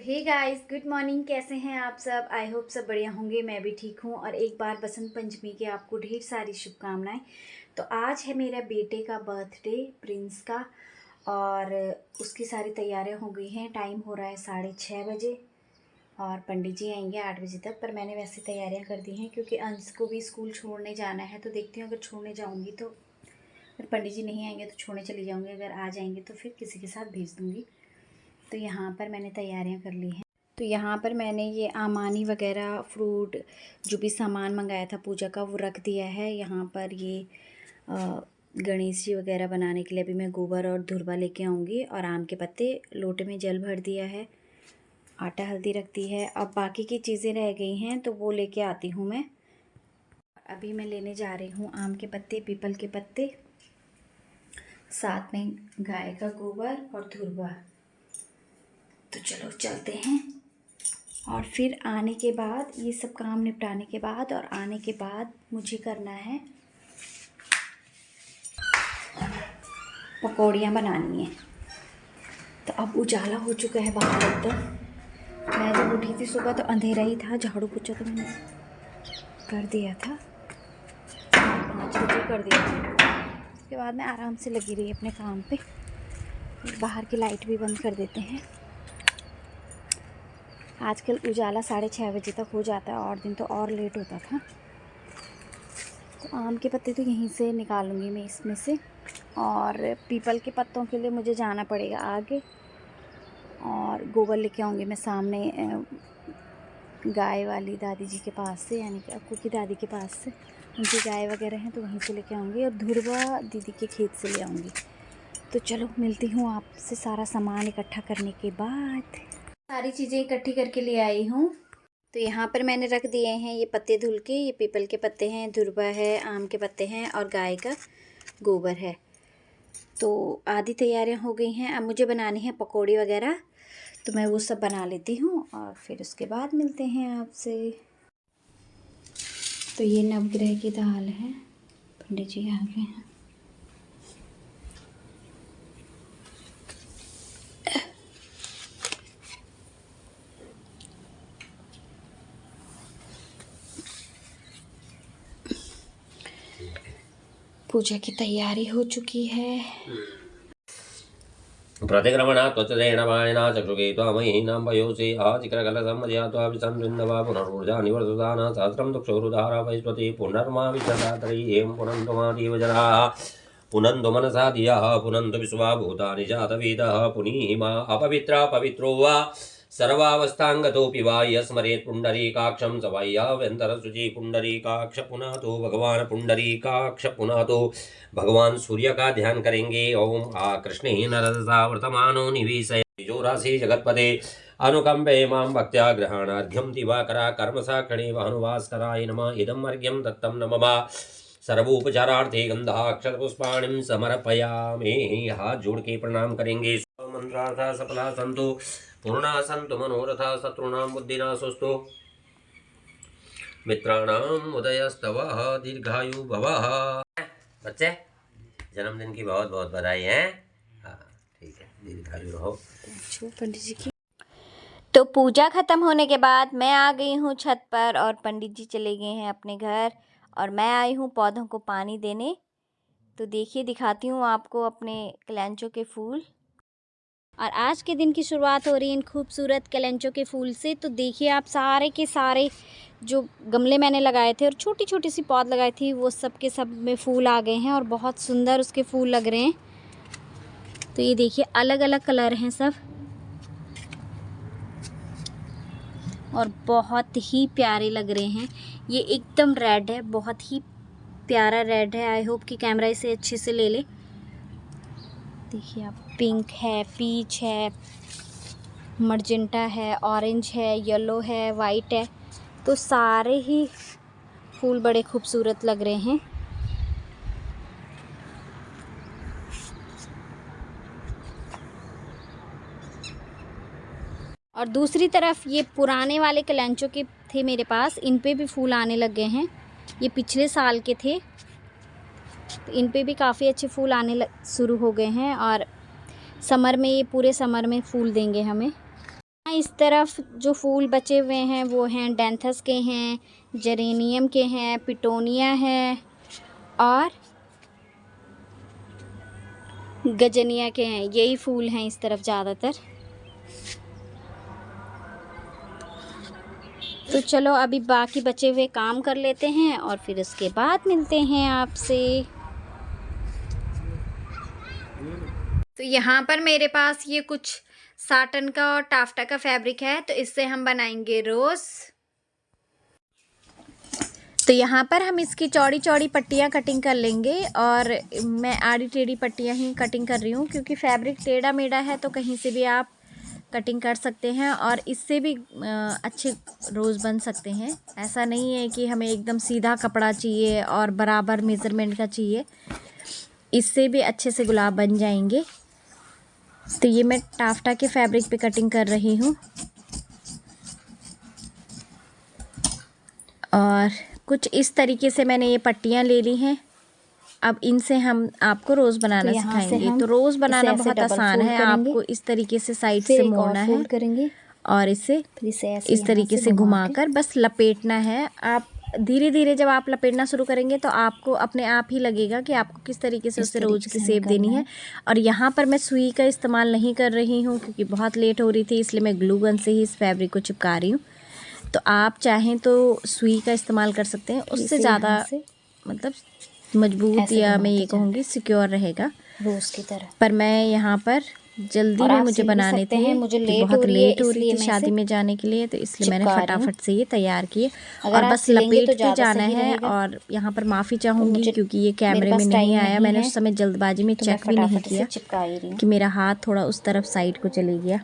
Hey guys, good morning. कैसे हैं आप सब? आई होप सब बढ़िया होंगे। मैं भी ठीक हूँ। और एक बार बसंत पंचमी की आपको ढेर सारी शुभकामनाएं। तो आज है मेरा बेटे का बर्थडे, प्रिंस का, और उसकी सारी तैयारियां हो गई हैं। टाइम हो रहा है 6:30 बजे और पंडित जी आएंगे 8 बजे तक। पर मैंने वैसे तैयारियां कर दी हैं क्योंकि अंश को भी स्कूल छोड़ने जाना है। तो देखती हूँ, अगर छोड़ने जाऊँगी तो अगर पंडित जी नहीं आएंगे तो छोड़ने चली जाऊँगी, अगर आ जाएंगे तो फिर किसी के साथ भेज दूँगी। तो यहाँ पर मैंने तैयारियां कर ली हैं। तो यहाँ पर मैंने ये आमानी वगैरह फ्रूट जो भी सामान मंगाया था पूजा का वो रख दिया है। यहाँ पर ये गणेश जी वगैरह बनाने के लिए अभी मैं गोबर और धुरवा लेके आऊँगी। और आम के पत्ते, लोटे में जल भर दिया है, आटा हल्दी रख दी है। अब बाकी की चीज़ें रह गई हैं तो वो लेके आती हूँ मैं। अभी मैं लेने जा रही हूँ आम के पत्ते, पीपल के पत्ते, साथ में गाय का गोबर और धुरवा। तो चलो चलते हैं। और फिर आने के बाद ये सब काम निपटाने के बाद और आने के बाद मुझे करना है पकौड़ियाँ बनानी है। तो अब उजाला हो चुका है बाहर एकदम। मैं जब उठी थी सुबह तो अंधेरा ही था। झाड़ू पोछा तो मैंने कर दिया था, 5 बजे कर दिया था। उसके बाद मैं आराम से लगी रही अपने काम पे। बाहर की लाइट भी बंद कर देते हैं। आजकल उजाला 6:30 बजे तक हो जाता है, और दिन तो और लेट होता था। तो आम के पत्ते तो यहीं से निकालूंगी मैं इसमें से। और पीपल के पत्तों के लिए मुझे जाना पड़ेगा आगे, और गोबर लेके आऊँगी मैं सामने गाय वाली दादी जी के पास से, यानी कि अक्कू की दादी के पास से। उनकी गाय वगैरह हैं तो वहीं से लेके आऊँगी। और धुरवा दीदी के खेत से ले आऊँगी। तो चलो मिलती हूँ आपसे सारा सामान इकट्ठा करने के बाद। सारी चीज़ें इकट्ठी करके ले आई हूँ। तो यहाँ पर मैंने रख दिए हैं ये पत्ते धुल के। ये पीपल के पत्ते हैं, धुरवा है, आम के पत्ते हैं और गाय का गोबर है। तो आधी तैयारियाँ हो गई हैं। अब मुझे बनानी है पकौड़ी वगैरह, तो मैं वो सब बना लेती हूँ और फिर उसके बाद मिलते हैं आपसे। तो ये नवग्रह की दाल है, पंडित जी आ गए हैं। पूजा की तैयारी हो चुकी है। प्रतिक्रमणा त्वचदेन पाणिना चक्षुके त्वामयीनां वयोसि आचिक्रकलसम्मज्यात्वा विसन्विन्दवा पुनरूर्जा निवर्तदाना सहस्रं दुक्षोरुधारा वैश्वती पुनर्मा विश्वदातरी एवं पुनन्दुमादीव जनाः पुनन्दु मनसा धियः पुनन्दु विश्वा भूतानि जातवेदः पुनीहिमा अपवित्रा पवित्रो वा सर्वावस्थांगतोऽपि वा यस्मरेत् पुण्डरीकाक्षं स वाह्याभ्यन्तरशुचि पुण्डरीकाक्ष पुनः भगवान पुण्डरीकाक्ष पुनः भगवान सूर्य का ध्यान करेंगे। ओम आ कृष्णे नरसा वर्तमानो निवीसय जोरासि जगतपते अनुकंपे मां भक्त्या ग्रहणार्घ्यं दिवाकरा कर्मसाक्षिणे भानुभास्कराय नमः। इदम् अर्घ्यं दत्तं न मम सर्वोपचारार्थे गंधाक्षर पुष्पाणिं समर्पयामि। हाथ जोड़ के प्रणाम करेंगे। मंत्रार्था सफला संतु पूर्णा संतु मनोरथा शत्रुणां बुद्धिनाशोस्तु मित्राणाम उदयस्तवः दीर्घायु भवः। बच्चे जन्मदिन की बहुत बहुत बधाई है। हाँ ठीक है, दीर्घायु रहो। पंडित जी की तो पूजा ख़त्म होने के बाद मैं आ गई हूँ छत पर और पंडित जी चले गए हैं अपने घर, और मैं आई हूँ पौधों को पानी देने। तो देखिए, दिखाती हूँ आपको अपने कलेंचो के फूल। और आज के दिन की शुरुआत हो रही है इन खूबसूरत कलेंचो के फूल से। तो देखिए आप, सारे के सारे जो गमले मैंने लगाए थे और छोटी छोटी सी पौध लगाई थी वो सब के सब में फूल आ गए हैं और बहुत सुंदर उसके फूल लग रहे हैं। तो ये देखिए, अलग अलग कलर हैं सब, और बहुत ही प्यारे लग रहे हैं। ये एकदम रेड है, बहुत ही प्यारा रेड है। आई होप कि कैमरा इसे अच्छे से ले ले। देखिए आप, पिंक है, पीच है, मर्जेंटा है, ऑरेंज है, येलो है, वाइट है। तो सारे ही फूल बड़े खूबसूरत लग रहे हैं। और दूसरी तरफ ये पुराने वाले कलेंचो के थे मेरे पास, इन पे भी फूल आने लग गए हैं। ये पिछले साल के थे, तो इन पे भी काफ़ी अच्छे फूल आने शुरू हो गए हैं। और समर में, ये पूरे समर में फूल देंगे हमें। इस तरफ जो फूल बचे हुए हैं वो हैं डेंथस के हैं, जेरेनियम के हैं, पिटोनिया है और गजनिया के हैं। यही फूल हैं इस तरफ ज़्यादातर। तो चलो अभी बाकी बचे हुए काम कर लेते हैं और फिर उसके बाद मिलते हैं आपसे। तो यहाँ पर मेरे पास ये कुछ साटन का और टाफ्टा का फैब्रिक है, तो इससे हम बनाएंगे रोज़। तो यहाँ पर हम इसकी चौड़ी चौड़ी पट्टियाँ कटिंग कर लेंगे और मैं आड़ी टेढ़ी पट्टियाँ ही कटिंग कर रही हूँ क्योंकि फैब्रिक टेढ़ा मेढ़ा है, तो कहीं से भी आप कटिंग कर सकते हैं और इससे भी अच्छे रोज़ बन सकते हैं। ऐसा नहीं है कि हमें एकदम सीधा कपड़ा चाहिए और बराबर मेज़रमेंट का चाहिए, इससे भी अच्छे से गुलाब बन जाएंगे। तो ये मैं टाफ्टा के फैब्रिक पे कटिंग कर रही हूँ और कुछ इस तरीके से मैंने ये पट्टियाँ ले ली हैं। अब इनसे हम आपको रोज़ बनाना सिखाएंगे। तो रोज़ बनाना बहुत आसान है, आपको इस तरीके से साइड से मोड़ना है करेंगे और इसे इस तरीके से घुमाकर बस लपेटना है। आप धीरे धीरे जब आप लपेटना शुरू करेंगे तो आपको अपने आप ही लगेगा कि आपको किस तरीके से उसे रोज़ की शेप देनी है। और यहाँ पर मैं सुई का इस्तेमाल नहीं कर रही हूँ क्योंकि बहुत लेट हो रही थी, इसलिए मैं ग्लू गन से ही इस फैब्रिक को चिपका रही हूँ। तो आप चाहें तो सुई का इस्तेमाल कर सकते हैं, उससे ज़्यादा मतलब मजबूत या मैं ये कहूँगी सिक्योर रहेगा रोज़ की तरह। पर मैं यहाँ पर जल्दी में मुझे बनाने थे, मुझे बहुत लेट हो रही थी शादी में जाने के लिए, तो इसलिए मैंने फटाफट से ये तैयार किए और बस लपेटते जाना है। और यहाँ पर माफ़ी चाहूँगी क्योंकि ये कैमरे में नहीं आया, मैंने उस समय जल्दबाजी में चेक भी नहीं किया कि मेरा हाथ थोड़ा उस तरफ साइड को चले गया।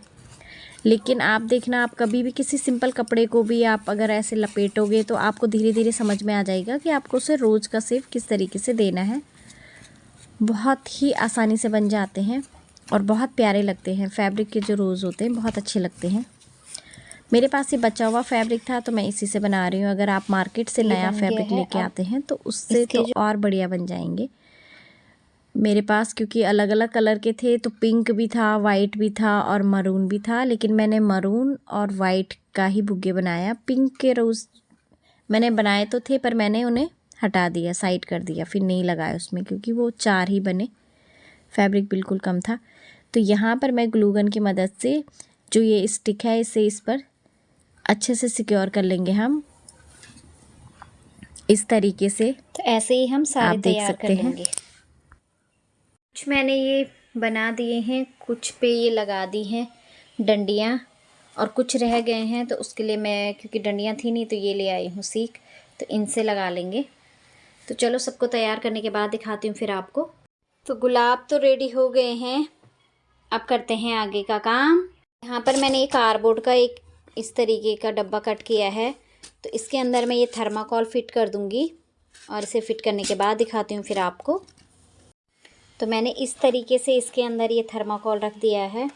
लेकिन आप देखना, आप कभी भी किसी सिंपल कपड़े को भी आप अगर ऐसे लपेटोगे तो आपको धीरे धीरे समझ में आ जाएगा कि आपको उसे रोज़ का शेप किस तरीके से देना है। बहुत ही आसानी से बन जाते हैं और बहुत प्यारे लगते हैं। फैब्रिक के जो रोज़ होते हैं बहुत अच्छे लगते हैं। मेरे पास ये बचा हुआ फैब्रिक था तो मैं इसी से बना रही हूँ। अगर आप मार्केट से नया फैब्रिक लेके आते हैं तो उससे तो और बढ़िया बन जाएंगे। मेरे पास क्योंकि अलग अलग कलर के थे तो पिंक भी था, वाइट भी था और मरून भी था, लेकिन मैंने मरून और वाइट का ही बुग्गे बनाया। पिंक के रोज़ मैंने बनाए तो थे पर मैंने उन्हें हटा दिया, साइड कर दिया, फिर नहीं लगाया उसमें क्योंकि वो 4 ही बने, फैब्रिक बिल्कुल कम था। तो यहाँ पर मैं ग्लू गन की मदद से जो ये स्टिक है इसे इस पर अच्छे से सिक्योर कर लेंगे हम इस तरीके से। तो ऐसे ही हम सारे तैयार कर लेंगे। कुछ मैंने ये बना दिए हैं, कुछ पे ये लगा दी हैं डंडियाँ और कुछ रह गए हैं, तो उसके लिए मैं क्योंकि डंडियाँ थी नहीं तो ये ले आई हूँ सीख, तो इनसे लगा लेंगे। तो चलो सबको तैयार करने के बाद दिखाती हूँ फिर आपको। तो गुलाब तो रेडी हो गए हैं, अब करते हैं आगे का काम। यहाँ पर मैंने एक कार्डबोर्ड का एक इस तरीके का डब्बा कट किया है, तो इसके अंदर मैं ये थर्माकोल फिट कर दूँगी और इसे फिट करने के बाद दिखाती हूँ फिर आपको। तो मैंने इस तरीके से इसके अंदर ये थर्माकोल रख दिया है।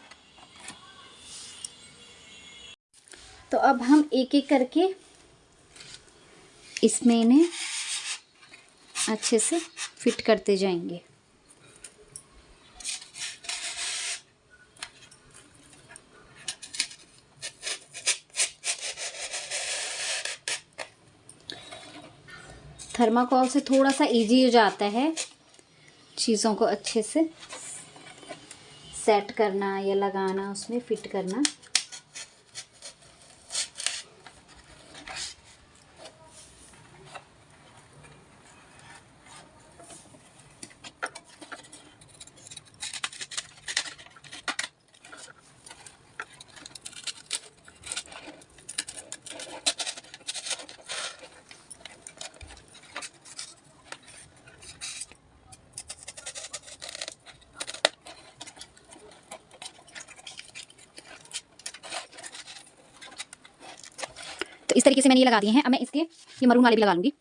तो अब हम एक एक करके इसमें इन्हें अच्छे से फिट करते जाएंगे। थर्माकोल से थोड़ा सा इजी हो जाता है चीज़ों को अच्छे से सेट करना या लगाना, उसमें फिट करना। तो इस तरीके से मैंने ये लगा दिए हैं। अब मैं इसके ये मरून वाले भी लगा लूँगी।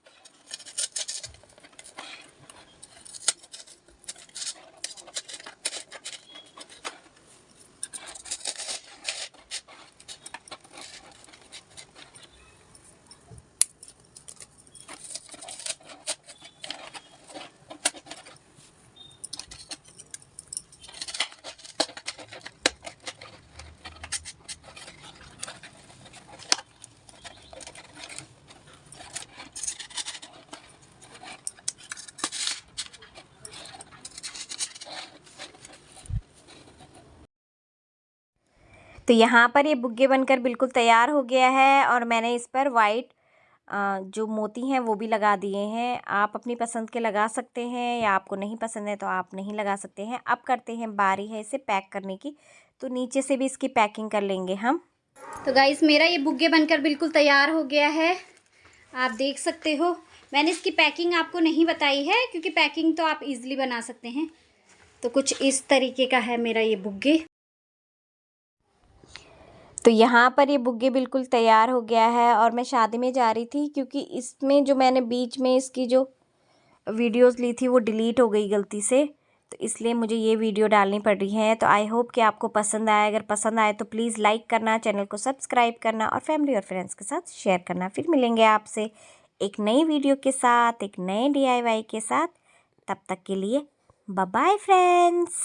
तो यहाँ पर ये बुग्गे बनकर बिल्कुल तैयार हो गया है और मैंने इस पर वाइट जो मोती हैं वो भी लगा दिए हैं। आप अपनी पसंद के लगा सकते हैं या आपको नहीं पसंद है तो आप नहीं लगा सकते हैं। अब करते हैं बारी है इसे पैक करने की, तो नीचे से भी इसकी पैकिंग कर लेंगे हम। तो गाइस मेरा ये बुग्गे बनकर बिल्कुल तैयार हो गया है, आप देख सकते हो। मैंने इसकी पैकिंग आपको नहीं बताई है क्योंकि पैकिंग तो आप इजीली बना सकते हैं। तो कुछ इस तरीके का है मेरा ये बुग्गे। तो यहाँ पर ये बुग्गे बिल्कुल तैयार हो गया है और मैं शादी में जा रही थी क्योंकि इसमें जो मैंने बीच में इसकी जो वीडियोस ली थी वो डिलीट हो गई गलती से, तो इसलिए मुझे ये वीडियो डालनी पड़ रही है। तो आई होप कि आपको पसंद आए। अगर पसंद आए तो प्लीज़ लाइक करना, चैनल को सब्सक्राइब करना और फैमिली और फ्रेंड्स के साथ शेयर करना। फिर मिलेंगे आपसे एक नई वीडियो के साथ, एक नए DIY के साथ। तब तक के लिए बाय बाय फ्रेंड्स।